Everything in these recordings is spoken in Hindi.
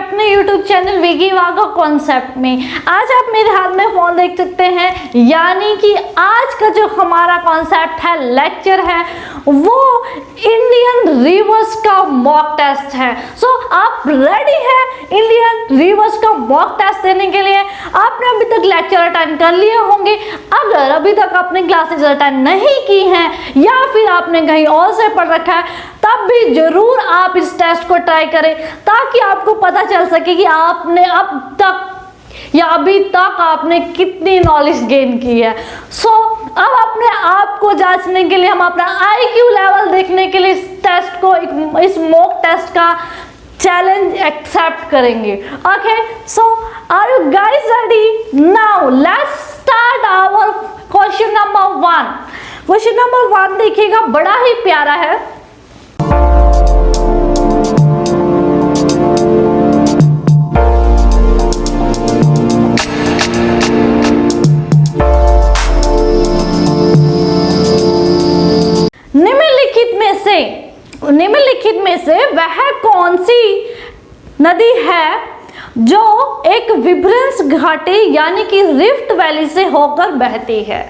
अपने YouTube चैनल विगी वागा कॉन्सेप्ट में। आज आप मेरे हाथ में फोन देख सकते हैं, यानी कि आज का जो हमारा कॉन्सेप्ट है, लेक्चर है, वो इंडियन रिवर्स का मॉक टेस्ट है। सो आप रेडी हैं इंडियन रिवर्स का मॉक टेस्ट देने के लिए? आपने अभी तक लेक्चर अटेंड कर लिए होंगे। अगर अभी तक आपने क्लासेस अटेंड नहीं की हैं या फिर आपने कहीं और से पढ़ रखा है, तब भी जरूर आप इस टेस्ट को ट्राई करें, ताकि आपको पता चल सके कि आपने अब तक या अभी तक आपने कितनी नॉलेज गेन की है। सो अब अपने आप को जांचने के लिए, हम अपना IQ लेवल देखने के लिए इस टेस्ट को, इस मॉक टेस्ट का चैलेंज एक्सेप्ट करेंगे। Okay, so are you guys ready? Now let's start our question number 1। Question number 1 देखिएगा, बड़ा ही प्यारा है। निम्नलिखित में से वह कौन सी नदी है जो एक विभ्रंश घाटी यानी कि रिफ्ट वैली से होकर बहती है?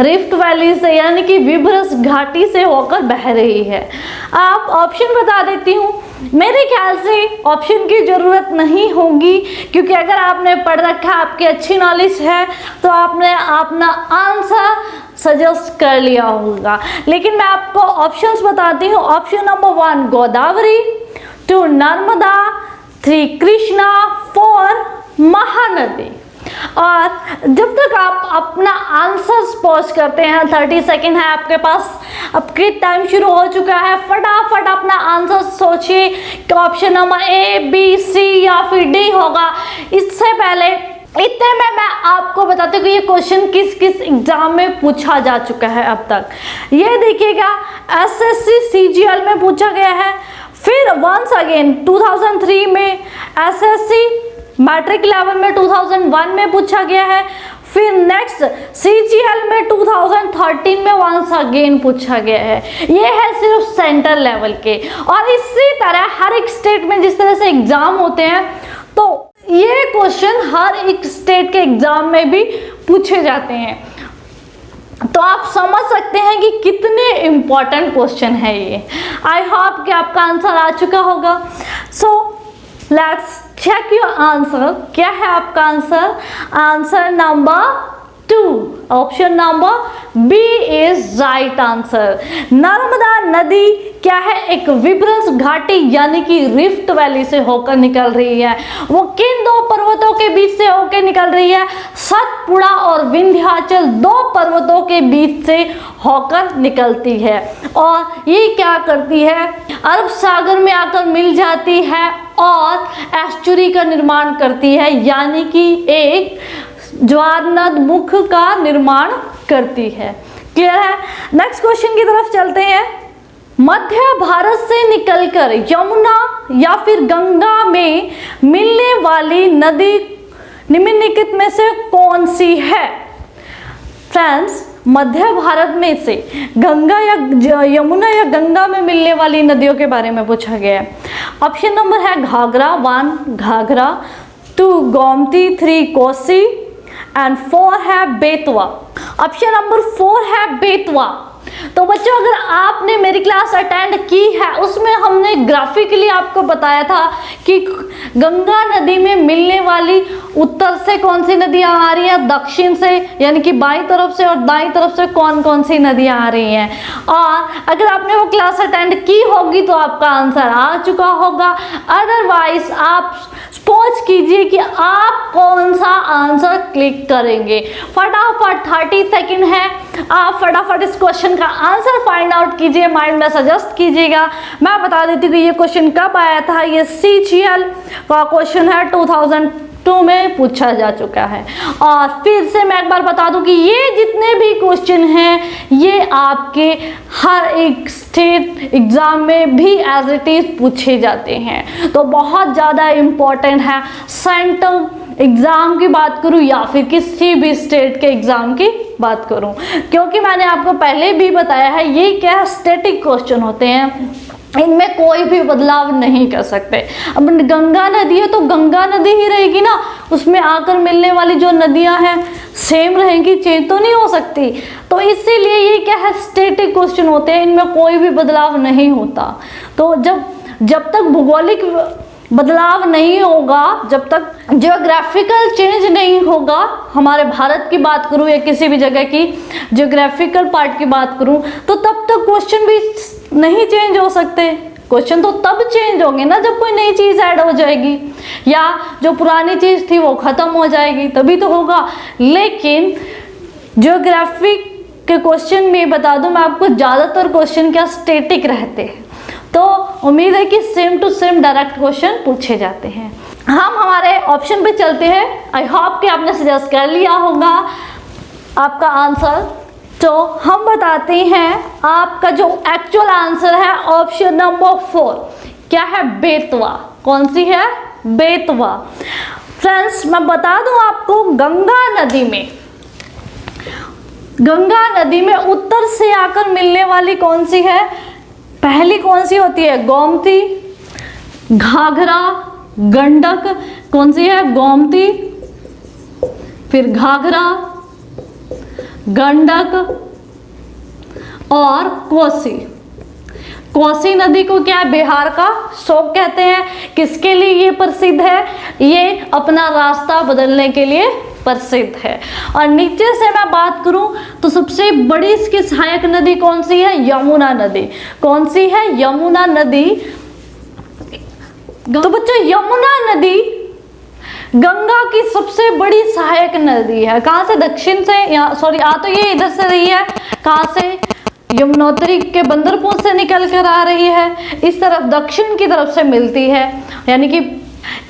रिफ्ट वैली से यानी कि विभ्रंश घाटी से होकर बह रही है। आप ऑप्शन बता देती हूँ। मेरे ख्याल से ऑप्शन की ज़रूरत नहीं होगी, क्योंकि अगर आपने पढ़ रखा, आपकी अच्छी नॉलेज है, तो आपने अपना आंसर सजेस्ट कर लिया होगा। लेकिन मैं आपको ऑप्शंस बताती हूँ। Option number 1 Godavari, 2 Narmada, 3 Krishna, 4 Mahanadi. और जब तक आप अपना आंसर पोस्ट करते हैं, 30 सेकेंड है आपके पास, आपके टाइम शुरू हो चुका है। फटाफट अपना आंसर सोचिए कि option number A, B, C या फिर D होगा। इससे पहले इतने में मैं आपको बताती हूँ कि ये क्वेश्चन किस किस एग्जाम में पूछा जा चुका है अब तक। ये देखिएगा, SSC CGL में पूछा गया है, फिर वंस अगेन 2003 में SSC मैट्रिक लेवल में 2001 में पूछा गया है, फिर नेक्स्ट CGL में 2013 में वंस अगेन पूछा गया है। ये है सिर्फ सेंटर लेवल के। और इसी तरह हर एक स्टेट में जिस तरह से एग्जाम होते हैं, तो ये क्वेश्चन हर एक स्टेट के एग्जाम में भी पूछे जाते हैं। तो आप समझ सकते हैं कि कितने इम्पोर्टेंट क्वेश्चन है ये। आई होप कि आपका आंसर आ चुका होगा। So let's check your answer. क्या है आपका answer? Answer number 2, option number B is right answer. Narmada नदी क्या है? एक विभ्रंश घाटी यानी कि रिफ्ट वैली से होकर निकल रही है। वो किन 2 पर्वतों के बीच से होकर निकल रही है? सतपुड़ा और विंध्याचल 2 पर्वतों के बीच से होकर निकलती है। और ये क्या करती है? अरब सागर में आकर मिल जाती है और एस्चुरी का निर्माण करती है, यानी कि एक ज्वारनदमुख का निर्माण करती है। क्लियर है? नेक्स्ट क्वेश्चन की तरफ चलते हैं। मध्य भारत से निकलकर यमुना या फिर गंगा में मिलने वाली नदी निम्नलिखित में से कौन सी है? फ्रेंड्स, मध्य भारत में से गंगा या यमुना या गंगा में मिलने वाली नदियों के बारे में पूछा गया है। ऑप्शन नंबर है घाघरा, 1 घाघरा, 2 गोमती, 3 कोसी एंड 4 है बेतवा। ऑप्शन नंबर 4 है बेतवा। तो बच्चों, अगर आपने मेरी क्लास अटेंड की है, उसमें हमने ग्राफिकली आपको बताया था कि गंगा नदी में मिलने वाली उत्तर से कौन सी नदियां आ रही हैं, दक्षिण से यानी कि बाईं तरफ से, और दाईं तरफ से कौन कौन सी नदियां आ रही हैं। और अगर आपने वो क्लास अटेंड की होगी तो आपका आंसर आ चुका होगा। अदरवाइज आप सोच कीजिए कि आप कौन सा आंसर क्लिक करेंगे। फटाफट 30 सेकेंड है, आप फटाफट इस क्वेश्चन का आंसर फाइंड आउट कीजिए, माइंड में सजेस्ट कीजिएगा। मैं बता देती हूँ कि ये क्वेश्चन कब आया था। ये CGL का क्वेश्चन है, 2002 में पूछा जा चुका है। और फिर से मैं एक बार बता दूं कि ये जितने भी क्वेश्चन हैं, ये आपके हर एक स्टेट एग्जाम में भी एज इट इज पूछे जाते हैं। तो बहुत ज़्यादा इम्पोर्टेंट है। सेंट्रल एग्ज़ाम की बात करूं या फिर किसी भी स्टेट के एग्ज़ाम की बात करूं, क्योंकि मैंने आपको पहले भी बताया है, ये क्या स्टैटिक क्वेश्चन होते हैं। इनमें कोई भी बदलाव नहीं कर सकते। अब गंगा नदी है तो गंगा नदी ही रहेगी ना, उसमें आकर मिलने वाली जो नदियां हैं सेम रहेंगी, चेंज तो नहीं हो सकती। तो इसीलिए ये क्या है, स्टैटिक क्वेश्चन होते हैं, इनमें कोई भी बदलाव नहीं होता। तो जब तक भौगोलिक बदलाव नहीं होगा, जब तक जियोग्राफिकल चेंज नहीं होगा, हमारे भारत की बात करूं या किसी भी जगह की जियोग्राफिकल पार्ट की बात करूं, तो तब तक क्वेश्चन भी नहीं चेंज हो सकते। क्वेश्चन तो तब चेंज होंगे ना जब कोई नई चीज ऐड हो जाएगी या जो पुरानी चीज थी वो खत्म हो जाएगी, तभी तो होगा। लेकिन ज्योग्राफी के क्वेश्चन में बता दूं मैं आपको, ज्यादातर क्वेश्चन क्या स्टैटिक रहते हैं। तो उम्मीद है कि same to same direct question पूछे जाते हैं। हम हमारे ऑप्शन पे चलते हैं। आई होप कि आपने सजेस्ट कर लिया होगा आपका आंसर। तो हम बताते हैं आपका जो एक्चुअल आंसर है ऑप्शन नंबर 4 क्या है, बेतवा। कौन सी है, बेतवा। फ्रेंड्स मैं बता दूं आपको, गंगा नदी में उत्तर से आकर मिलने वाली कौन सी है, पहली कौन सी होती है, गोमती, घाघरा, गंडक। कौन सी है, गोमती, फिर घाघरा, गंडक और कोसी। कोसी नदी को क्या है, बिहार का शोक कहते हैं। किसके लिए ये प्रसिद्ध है, ये अपना रास्ता बदलने के लिए प्रसिद्ध है। और नीचे से मैं बात करूं तो सबसे बड़ी इसकी सहायक नदी कौन सी है, यमुना नदी। कौन सी है, यमुना नदी। तो बच्चों यमुना नदी गंगा की सबसे बड़ी सहायक नदी है। कहां से, दक्षिण से, आ तो ये इधर से रही है, कहां से, यमुनोत्री के बंदरपुर से निकल कर आ रही है, इस तरफ दक्षिण की तरफ से मिलती है, यानी कि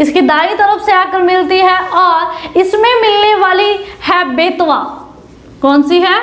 इसकी दाईं तरफ से आकर मिलती है। और इसमें मिलने वाली है बेतवा। कौन सी है,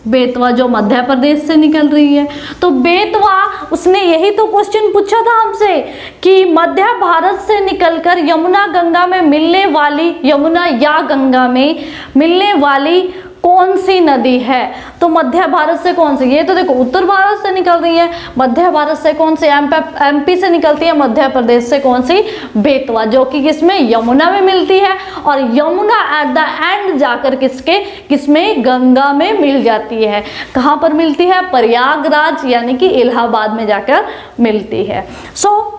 बेतवा, जो मध्य प्रदेश से निकल रही है। तो बेतवा, उसने यही तो क्वेश्चन पूछा था हमसे कि मध्य भारत से निकलकर यमुना गंगा में मिलने वाली, यमुना या गंगा में मिलने वाली कौन सी नदी है। तो मध्य भारत से कौन सी, ये तो देखो उत्तर भारत से निकल रही है, मध्य भारत से कौन सी, एमपी से निकलती है, मध्य प्रदेश से कौन सी, बेतवा, जो कि किसमें, यमुना में मिलती है। और यमुना एट द एंड जाकर किसमें, गंगा में मिल जाती है। कहाँ पर मिलती है, प्रयागराज यानी कि इलाहाबाद में जाकर मिलती है। सो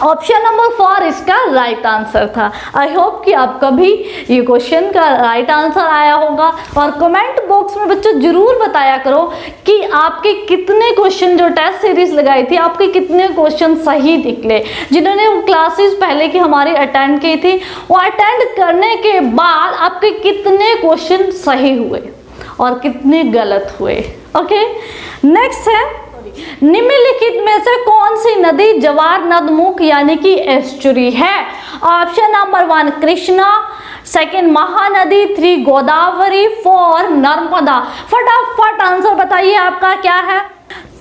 ऑप्शन नंबर 4 इसका राइट आंसर था। आई होप कि आपका भी ये क्वेश्चन का राइट आंसर आया होगा। और कमेंट बॉक्स में बच्चों जरूर बताया करो कि आपके कितने क्वेश्चन, जो टेस्ट सीरीज लगाई थी, आपके कितने क्वेश्चन सही निकले। जिन्होंने वो क्लासेस पहले की हमारी अटेंड की थी, वो अटेंड करने के बाद आपके कितने क्वेश्चन सही हुए और कितने गलत हुए। ओके, नेक्स्ट है, निम्नलिखित में से कौन सी नदी जवार नदमुख यानी कि एस्चुरी है। Option number 1 Krishna, second Mahanadi, 3 Godavari, 4 Narmada. फटाफट आंसर बताइए आपका क्या है।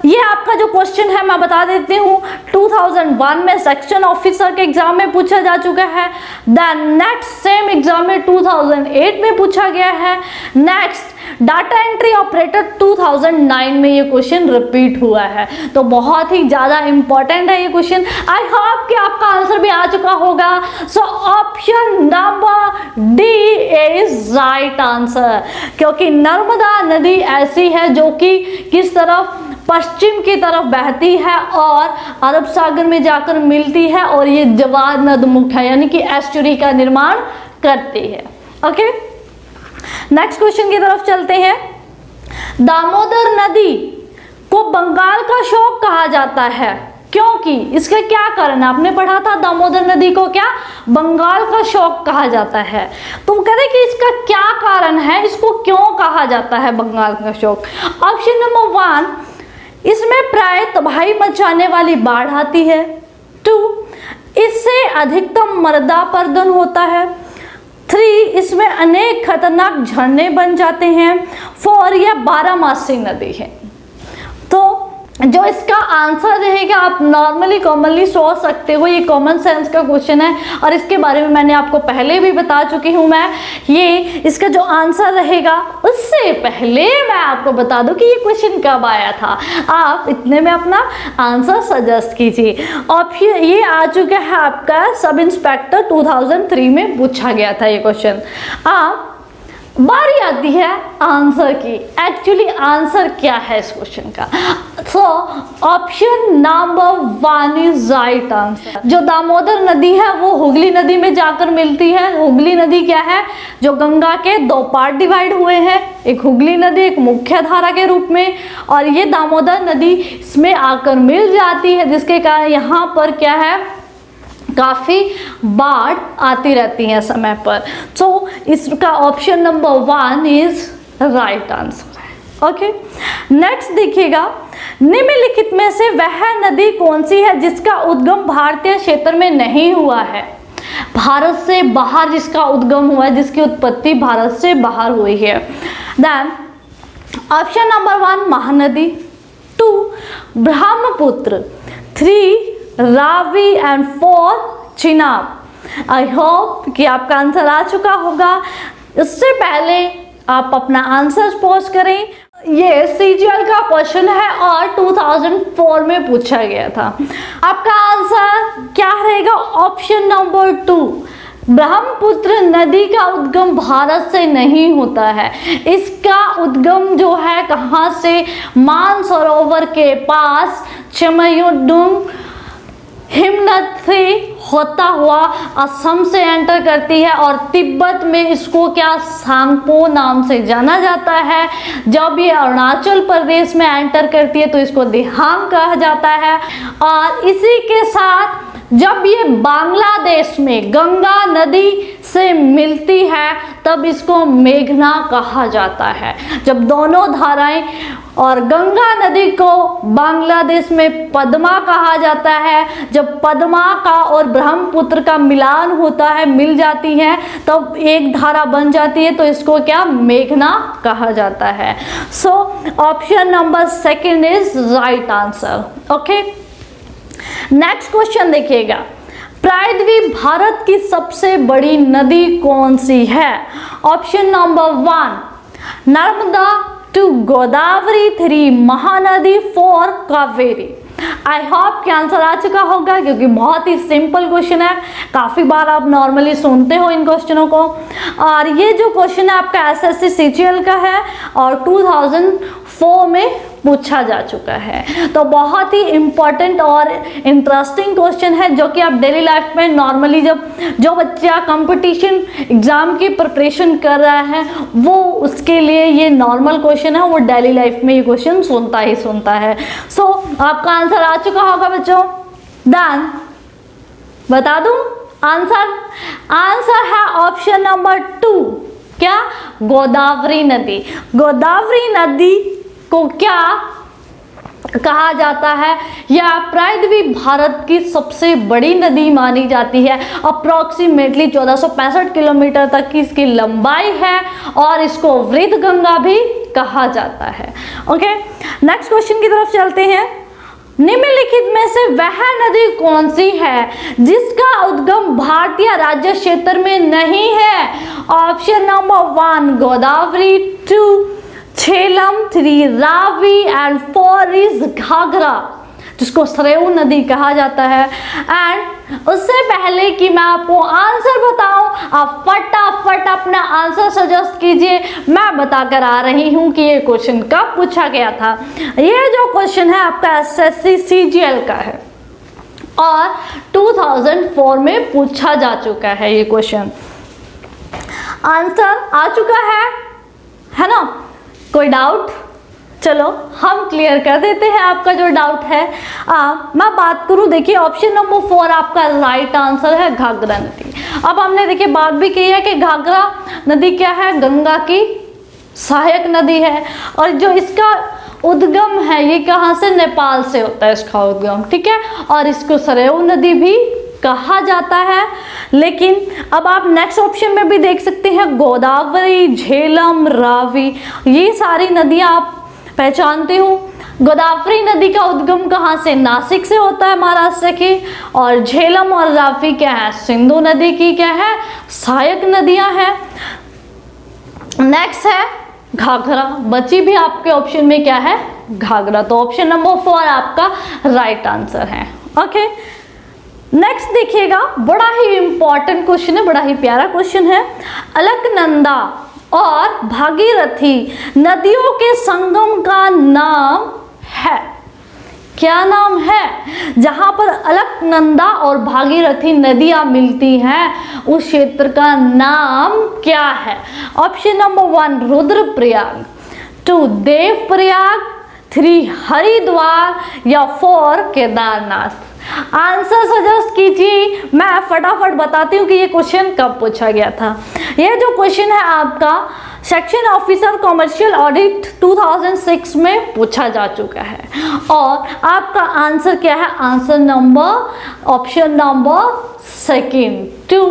ये आपका जो क्वेश्चन है मैं बता देती हूँ, 2001 में सेक्शन ऑफिसर के एग्जाम में पूछा जा चुका है। द नेक्स्ट सेम एग्जाम में 2008 में पूछा गया है। नेक्स्ट डाटा एंट्री ऑपरेटर 2009 में ये क्वेश्चन रिपीट हुआ है। तो बहुत ही ज्यादा इंपॉर्टेंट है ये क्वेश्चन। आई होप कि आपका आंसर भी आ चुका होगा। So option number D is right answer, क्योंकि नर्मदा नदी ऐसी है जो कि किस तरफ, पश्चिम की तरफ बहती है और अरब सागर में जाकर मिलती है, और ये जवार नदमुख है यानी कि एस्चुरी का निर्माण करती है। ओके, नेक्स्ट क्वेश्चन की तरफ चलते हैं। दामोदर नदी को बंगाल का शोक कहा जाता है, क्योंकि इसका क्या कारण है, आपने पढ़ा था दामोदर नदी को क्या बंगाल का शोक कहा जाता है। तो कह रहे कि इसका क्या कारण है, इसको क्यों कहा जाता है बंगाल का शोक। ऑप्शन नंबर 1, इसमें प्राय तबाही मचाने वाली बाढ़ आती है। 2, इससे अधिकतम मृदापर्दन होता है। 3, इसमें अनेक खतरनाक झरने बन जाते हैं। 4, यह बारहमासी नदी है। तो जो इसका आंसर रहेगा आप नॉर्मली कॉमनली सोच सकते हो, ये कॉमन सेंस का क्वेश्चन है और इसके बारे में मैंने आपको पहले भी बता चुकी हूँ मैं। ये इसका जो आंसर रहेगा उससे पहले मैं आपको बता दूं कि ये क्वेश्चन कब आया था। आप इतने में अपना आंसर सजेस्ट कीजिए। और फिर ये आ चुका है आपका सब इंस्पेक्टर 2003 में पूछा गया था ये क्वेश्चन। आप बारी आती है आंसर की। एक्चुअली आंसर क्या है इस क्वेश्चन का? So option number 1 is right answer. जो दामोदर नदी है वो हुगली नदी में जाकर मिलती है। हुगली नदी क्या है? जो गंगा के दो पार्ट डिवाइड हुए हैं, एक हुगली नदी एक मुख्य धारा के रूप में, और ये दामोदर नदी इसमें आकर मिल जाती है, जिसके कारण यहाँ पर क्या है काफ़ी बाढ़ आती रहती है समय पर। सो इसका option number 1 is right answer. Okay, next देखिएगा, निम्नलिखित में से वह नदी कौन सी है जिसका उद्गम भारतीय क्षेत्र में नहीं हुआ है? भारत से बाहर जिसका उद्गम हुआ है, जिसकी उत्पत्ति भारत से बाहर हुई है। Then option number 1 Mahanadi, 2 Brahmaputra, 3 Ravi and 4 Chenab. I hope कि आपका आंसर आ चुका होगा। इससे पहले आप अपना आंसर पोस्ट करें। ये सीजीएल का क्वेश्चन है और 2004 में पूछा गया था। आपका आंसर क्या रहेगा? ऑप्शन नंबर 2 ब्रह्मपुत्र नदी का उद्गम भारत से नहीं होता है। इसका उद्गम जो है कहाँ से? मानसरोवर के पास चमयुडुंग हिमनद से होता हुआ असम से एंटर करती है और तिब्बत में इसको क्या सांगपो नाम से जाना जाता है। जब ये अरुणाचल प्रदेश में एंटर करती है तो इसको दिहांग कहा जाता है। और इसी के साथ जब ये बांग्लादेश में गंगा नदी से मिलती है तब इसको मेघना कहा जाता है। जब दोनों धाराएं और गंगा नदी को बांग्लादेश में पद्मा कहा जाता है, जब पद्मा का और ब्रह्मपुत्र का मिलान होता है, मिल जाती है, तब एक धारा बन जाती है, तो इसको क्या मेघना कहा जाता है। So option number 2 is right answer. Okay, next question देखिएगा, प्रायद्वीप भारत की सबसे बड़ी नदी कौन सी है? Option number 1 Narmada, 2 Godavari, 3 Mahanadi, 4 Kaveri. आई होप कि आंसर आ चुका होगा क्योंकि बहुत ही सिंपल क्वेश्चन है। काफ़ी बार आप नॉर्मली सुनते हो इन क्वेश्चनों को। और ये जो क्वेश्चन है आपका एसएससी सीजीएल का है और 2004 में पूछा जा चुका है। तो बहुत ही इम्पॉर्टेंट और इंटरेस्टिंग क्वेश्चन है जो कि आप डेली लाइफ में नॉर्मली जो बच्चा कंपटीशन एग्जाम की प्रिपरेशन कर रहा है वो उसके लिए ये नॉर्मल क्वेश्चन है, वो डेली लाइफ में ये क्वेश्चन सुनता ही सुनता है। सो आपका आंसर आ चुका होगा बच्चों। डन, बता दूं आंसर है ऑप्शन नंबर 2, क्या? गोदावरी नदी। गोदावरी नदी को क्या कहा जाता है? या प्रायद्वीप भारत की सबसे बड़ी नदी मानी जाती है। अप्रॉक्सीमेटली 1465 किलोमीटर तक की इसकी लंबाई है और इसको वृद्ध गंगा भी कहा जाता है। ओके, नेक्स्ट क्वेश्चन की तरफ चलते हैं। निम्नलिखित में से वह नदी कौन सी है जिसका उद्गम भारतीय राज्य क्षेत्र में नहीं है? Option number 1 Godavari, 2 Jhelum, 3 Ravi and 4 is Ghaghara, जिसको सरयू नदी कहा जाता है। एंड उससे पहले कि मैं आपको आंसर बताऊं, आप फटाफट अपना आंसर सजेस्ट कीजिए। मैं बताकर आ रही हूं कि ये क्वेश्चन कब पूछा गया था। ये जो क्वेश्चन है आपका एसएससी सीजीएल का है और 2004 में पूछा जा चुका है ये क्वेश्चन। आंसर आ चुका है ना? कोई डाउट? चलो हम क्लियर कर देते हैं आपका जो डाउट है। मैं बात करूं, देखिए ऑप्शन नंबर 4 आपका राइट आंसर है घाघरा नदी। अब हमने देखिए बात भी की है कि घाघरा नदी क्या है? गंगा की सहायक नदी है और जो इसका उद्गम है ये कहाँ से? नेपाल से होता है इसका उद्गम, ठीक है। और इसको सरयू नदी भी कहा जाता है। लेकिन अब आप नेक्स्ट ऑप्शन में भी देख सकते हैं गोदावरी, झेलम, रावी, ये सारी नदियां आप पहचानते हो। गोदावरी नदी का उद्गम कहाँ से? नासिक से होता है, महाराष्ट्र की। और झेलम और रावी क्या है? सिंधु नदी की क्या है? सहायक नदियां हैं। नेक्स्ट है घाघरा, बची भी आपके ऑप्शन में क्या है? घाघरा। तो ऑप्शन नंबर 4 आपका राइट आंसर है। ओके, नेक्स्ट देखिएगा, बड़ा ही इंपॉर्टेंट क्वेश्चन है, बड़ा ही प्यारा क्वेश्चन है। अलकनंदा और भागीरथी नदियों के संगम का नाम है, क्या नाम है? जहां पर अलकनंदा और भागीरथी नदियां मिलती हैं उस क्षेत्र का नाम क्या है? ऑप्शन नंबर 1 रुद्रप्रयाग, 2 देवप्रयाग, 3 हरिद्वार या 4 केदारनाथ। आंसर सजेस्ट कीजिए, मैं फटाफट बताती हूँ कि ये क्वेश्चन कब पूछा गया था। ये जो क्वेश्चन है आपका सेक्शन ऑफिसर कमर्शियल ऑडिट 2006 में पूछा जा चुका है। और आपका आंसर क्या है? Answer number option number 2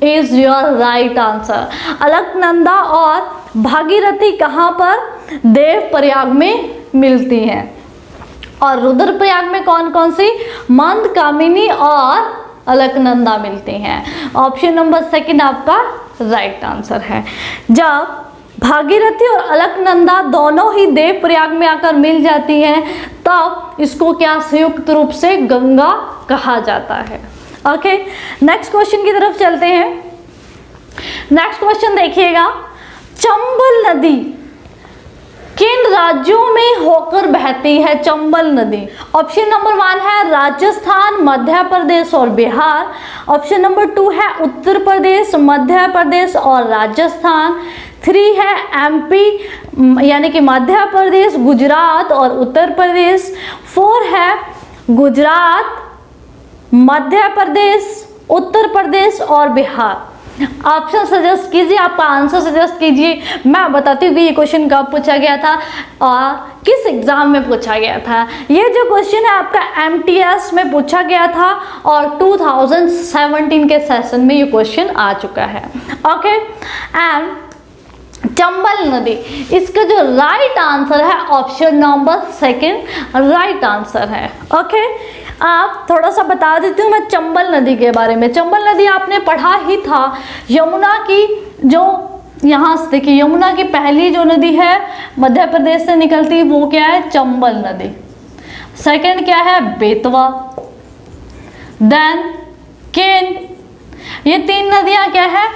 is your right answer. Alaknanda और भागीरथी कहाँ पर? देवप्रयाग में मिलती हैं। और रुद्रप्रयाग में कौन कौन सी? मंदकामिनी और अलकनंदा मिलती हैं। ऑप्शन नंबर 2 आपका राइट आंसर है। जब भागीरथी और अलकनंदा दोनों ही देवप्रयाग में आकर मिल जाती हैं तब इसको क्या संयुक्त रूप से गंगा कहा जाता है। ओके, नेक्स्ट क्वेश्चन की तरफ चलते हैं। नेक्स्ट क्वेश्चन देखिएगा, चंबल नदी किन राज्यों में होकर बहती है? चंबल नदी। ऑप्शन नंबर 1 है राजस्थान, मध्य प्रदेश और बिहार। ऑप्शन नंबर 2 है उत्तर प्रदेश, मध्य प्रदेश और राजस्थान। 3 है एमपी यानी कि मध्य प्रदेश, गुजरात और उत्तर प्रदेश। 4 है गुजरात, मध्य प्रदेश, उत्तर प्रदेश और बिहार। ऑप्शन सजेस्ट कीजिए, आपका आंसर सजेस्ट कीजिए। मैं बताती हूँ कि ये क्वेश्चन कब पूछा गया था और किस एग्जाम में पूछा गया था। ये जो क्वेश्चन है आपका एमटीएस में पूछा गया था और 2017 के सेशन में ये क्वेश्चन आ चुका है। ओके, एंड चंबल नदी, इसका जो राइट आंसर है ऑप्शन नंबर 2 राइट आंसर है। ओके, आप थोड़ा सा बता देती हूँ मैं चंबल नदी के बारे में। चंबल नदी आपने पढ़ा ही था, यमुना की जो यहाँ से देखिए, यमुना की पहली जो नदी है मध्य प्रदेश से निकलती वो क्या है? चंबल नदी। सेकंड क्या है? बेतवा, देन केन। ये 3 नदियाँ क्या है?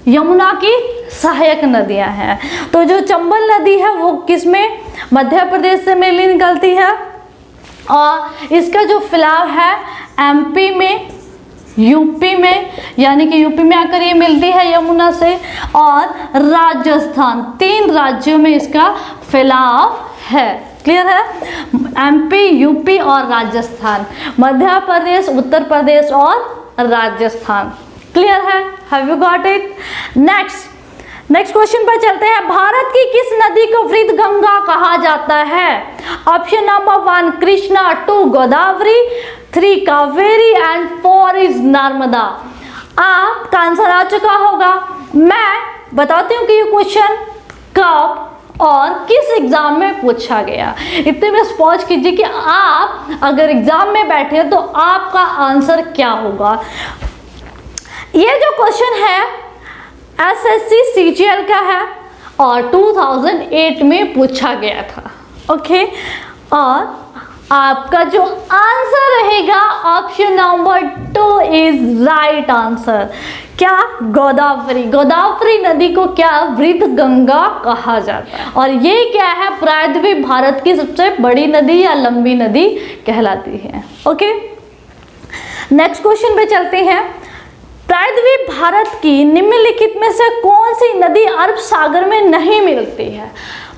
यमुना की सहायक नदियां हैं। तो जो चंबल नदी है वो किसमें? मध्य प्रदेश से मेनली निकलती है और इसका जो फैलाव है एमपी में, यूपी में, यानी कि यूपी में आकर ये मिलती है यमुना से, और राजस्थान। 3 राज्यों में इसका फैलाव है। क्लियर है? एमपी, यूपी और राजस्थान, मध्य प्रदेश, उत्तर प्रदेश और राजस्थान। क्लियर है? Have you got it? Next question पर चलते हैं। भारत की किस नदी को वृद्ध गंगा कहा जाता है? Option number 1 Krishna, 2 Godavari, 3 Kaveri and 4 is Narmada. आपका आंसर आ चुका होगा। मैं बताती हूँ कि ये क्वेश्चन कब और किस एग्जाम में पूछा गया। इतने में स्पॉज कीजिए कि आप अगर एग्जाम में बैठे तो आपका आंसर क्या होगा। ये जो क्वेश्चन है एसएससी सीजीएल का है और 2008 में पूछा गया था। ओके, और आपका जो आंसर रहेगा option number 2 is right answer. क्या? गोदावरी। गोदावरी नदी को क्या? वृद्ध गंगा कहा जाता है। और ये क्या है? प्रायद्वीप भारत की सबसे बड़ी नदी या लंबी नदी कहलाती है। ओके, नेक्स्ट क्वेश्चन पे चलते हैं। प्रायद्वीप भारत की निम्नलिखित में से कौन सी नदी अरब सागर में नहीं मिलती है?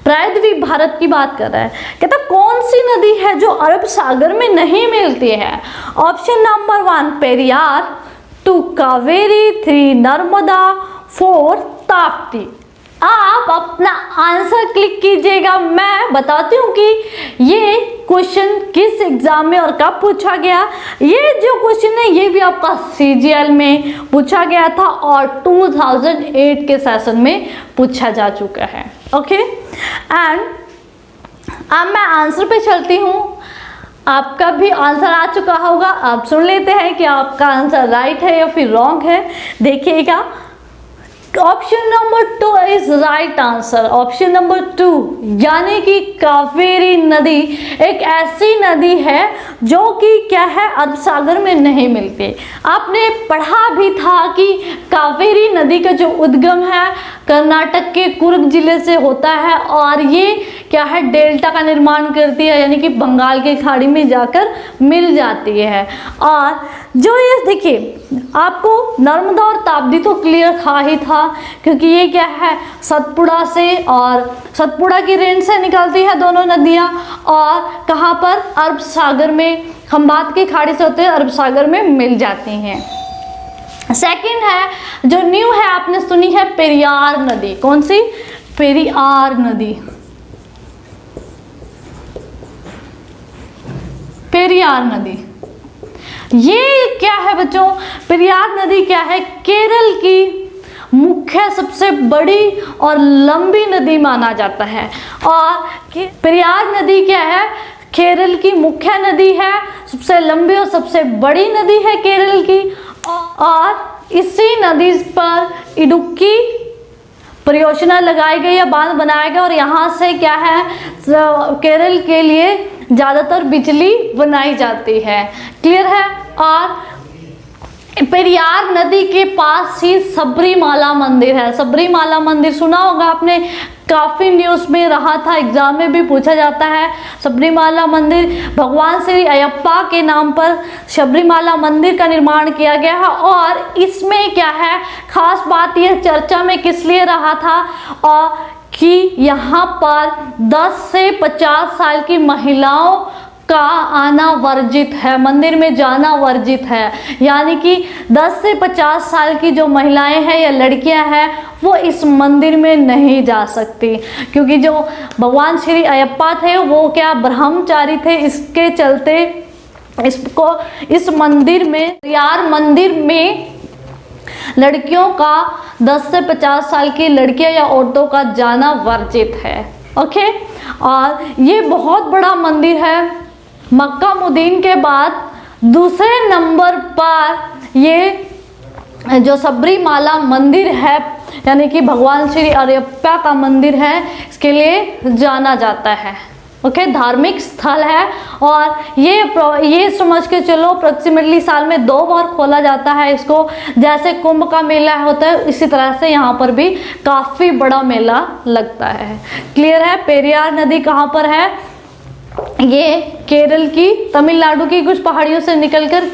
प्रायद्वीप भारत की बात कर रहा है, कहता कौन सी नदी है जो अरब सागर में नहीं मिलती है? Option number 1 Periyar, 2 Kaveri, 3 Narmada, 4 Tapti. आप अपना आंसर क्लिक कीजिएगा। मैं बताती हूँ कि ये क्वेश्चन किस एग्जाम में और कब पूछा गया। ये जो क्वेश्चन है ये भी आपका सीजीएल में पूछा गया था और 2008 के सेशन में पूछा जा चुका है। ओके, एंड अब मैं आंसर पे चलती हूँ। आपका भी आंसर आ चुका होगा, आप सुन लेते हैं कि आपका आंसर राइट है या फिर रॉन्ग है। देखिएगा, option number 2 is right answer. Option number 2 यानी कि कावेरी नदी एक ऐसी नदी है जो कि क्या है, अरब सागर में नहीं मिलती। आपने पढ़ा भी था कि कावेरी नदी का जो उद्गम है कर्नाटक के कुर्ग जिले से होता है और ये क्या है, डेल्टा का निर्माण करती है, यानी कि बंगाल की खाड़ी में जाकर मिल जाती है। और जो ये देखिए, आपको नर्मदा और ताप्ती तो क्लियर था ही था, क्योंकि ये क्या है, सतपुड़ा से और सतपुड़ा की रेंज से निकलती है दोनों नदियाँ, और कहाँ पर, अरब सागर में, खंबात की खाड़ी से होते हैं अरब सागर में मिल जाती हैं। सेकंड है जो न्यू है, आपने सुनी है पेरियार नदी। कौन सी? पेरियार नदी। पेरियार नदी ये क्या है बच्चों? पेरियार नदी क्या है, केरल की मुख्य सबसे बड़ी और लंबी नदी माना जाता है। और पेरियार नदी क्या है, केरल की मुख्य नदी है, सबसे लंबी और सबसे बड़ी नदी है केरल की। और इसी नदी पर इडुक्की परियोजना लगाई गई या बांध बनाया गया, और यहाँ से क्या है, केरल के लिए ज़्यादातर बिजली बनाई जाती है। क्लियर है? और पेरियार नदी के पास ही सबरीमाला मंदिर है। सबरीमाला मंदिर सुना होगा आपने, काफ़ी न्यूज़ में रहा था, एग्जाम में भी पूछा जाता है। सबरीमाला मंदिर भगवान श्री अयप्पा के नाम पर सबरीमाला मंदिर का निर्माण किया गया है। और इसमें क्या है, खास बात यह चर्चा में किस लिए रहा था, और कि यहाँ पर 10 से 50 साल की महिलाओं का आना वर्जित है, मंदिर में जाना वर्जित है। यानी कि 10 से 50 साल की जो महिलाएं हैं या लड़कियां हैं वो इस मंदिर में नहीं जा सकती, क्योंकि जो भगवान श्री अयप्पा थे वो क्या, ब्रह्मचारी थे। इसके चलते इसको इस मंदिर में, यार मंदिर में लड़कियों का 10 से 50 साल की लड़कियां या औरतों का जाना वर्जित है। ओके, और ये बहुत बड़ा मंदिर है। मक्का मुदीन के बाद दूसरे नंबर पर ये जो सबरीमाला मंदिर है, यानी कि भगवान श्री अयप्पा का मंदिर है, इसके लिए जाना जाता है। ओके, धार्मिक स्थल है। और ये समझ के चलो अप्रोक्सीमेटली साल में 2 बार खोला जाता है इसको। जैसे कुंभ का मेला होता है इसी तरह से यहाँ पर भी काफ़ी बड़ा मेला लगता है। क्लियर है? पेरियार नदी कहाँ पर है? ये केरल की, तमिलनाडु की कुछ पहाड़ियों से निकलकर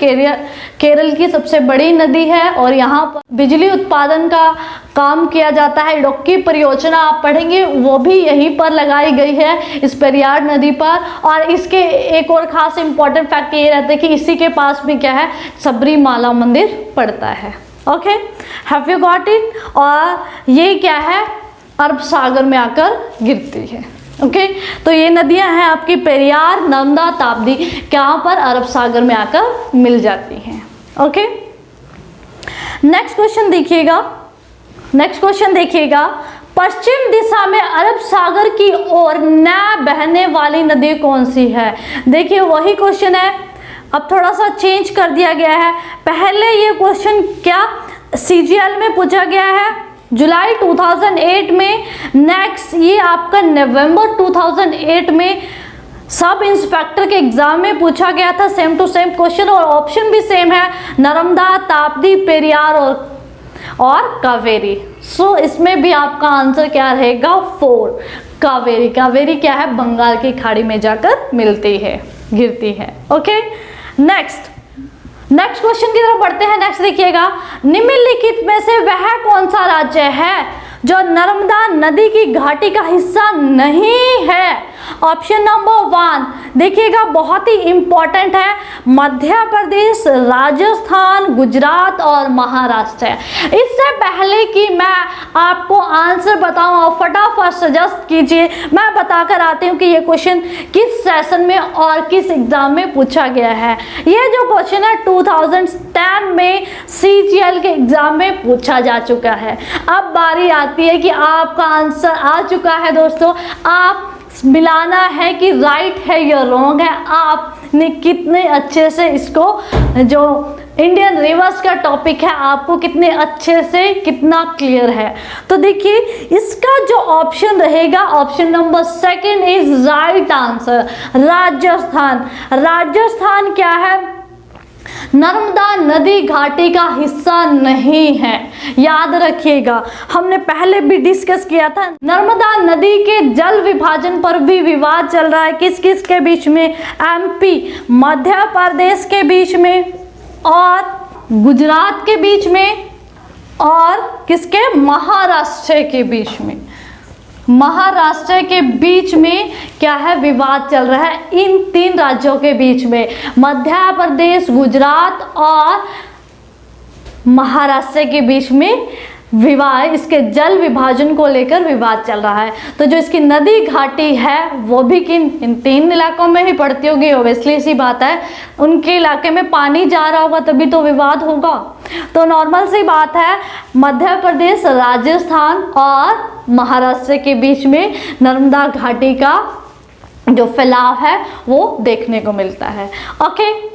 केरल की सबसे बड़ी नदी है। और यहाँ पर बिजली उत्पादन का काम किया जाता है। इडुक्की परियोजना आप पढ़ेंगे, वो भी यहीं पर लगाई गई है, इस पेरियार नदी पर। और इसके एक और ख़ास इम्पॉर्टेंट फैक्ट ये रहता है कि इसी के पास भी क्या है, सबरीमाला मंदिर पड़ता है। Okay, have you got it? और ये क्या है, अरब सागर में आकर गिरती है। ओके, तो ये नदियां हैं आपकी पेरियार, नर्मदा, ताप्ती, कहाँ पर, अरब सागर में आकर मिल जाती हैं। ओके, नेक्स्ट क्वेश्चन देखिएगा। नेक्स्ट क्वेश्चन देखिएगा, पश्चिम दिशा में अरब सागर की ओर न बहने वाली नदी कौन सी है? देखिए वही क्वेश्चन है, अब थोड़ा सा चेंज कर दिया गया है। पहले ये क्वेश्चन क्या CGL में पूछा गया है जुलाई 2008 में। नेक्स्ट ये आपका नवंबर 2008 में सब इंस्पेक्टर के एग्जाम में पूछा गया था, सेम टू सेम क्वेश्चन, और ऑप्शन भी सेम है, नर्मदा, ताप्ती, पेरियार और कावेरी। सो इसमें भी आपका आंसर क्या रहेगा? 4, कावेरी। कावेरी क्या है, बंगाल की खाड़ी में जाकर मिलती है, गिरती है। ओके, नेक्स्ट क्वेश्चन की तरफ बढ़ते हैं। नेक्स्ट देखिएगा, निम्नलिखित में से वह कौन सा राज्य है जो नर्मदा नदी की घाटी का हिस्सा नहीं है? ऑप्शन नंबर 1 देखिएगा, बहुत ही इंपॉर्टेंट है, मध्य प्रदेश, राजस्थान, गुजरात और महाराष्ट्र है। इससे पहले कि मैं आपको आंसर बताऊं, और फटाफट सजेस्ट कीजिए, मैं बताकर आती हूँ कि ये क्वेश्चन किस सेशन में और किस एग्जाम में पूछा गया है। ये जो क्वेश्चन है 2010 में CGL के एग्जाम में पूछा जा चुका है। अब बारी आती है कि आपका आंसर आ चुका है दोस्तों, आप मिलाना है कि राइट है या रॉन्ग है। आपने कितने अच्छे से इसको, जो इंडियन रिवर्स का टॉपिक है, आपको कितने अच्छे से कितना क्लियर है। तो देखिए इसका जो ऑप्शन रहेगा, option number second is right answer, Rajasthan. Rajasthan क्या है? नर्मदा नदी घाटी का हिस्सा नहीं है, याद रखिएगा। हमने पहले भी डिस्कस किया था, नर्मदा नदी के जल विभाजन पर भी विवाद चल रहा है। किस किस के बीच में? एमपी मध्य प्रदेश के बीच में, और गुजरात के बीच में, और किसके? महाराष्ट्र के बीच में। महाराष्ट्र के बीच में क्या है? विवाद चल रहा है इन 3 राज्यों के बीच में, मध्य प्रदेश, गुजरात और महाराष्ट्र के बीच में विवाद, इसके जल विभाजन को लेकर विवाद चल रहा है। तो जो इसकी नदी घाटी है वो भी इन 3 इलाकों में ही पड़ती होगी, ओब्वियसली सी बात है। उनके इलाके में पानी जा रहा होगा तभी तो विवाद होगा। तो नॉर्मल सी बात है, मध्य प्रदेश, राजस्थान और महाराष्ट्र के बीच में नर्मदा घाटी का जो फैलाव है वो देखने को मिलता है। ओके।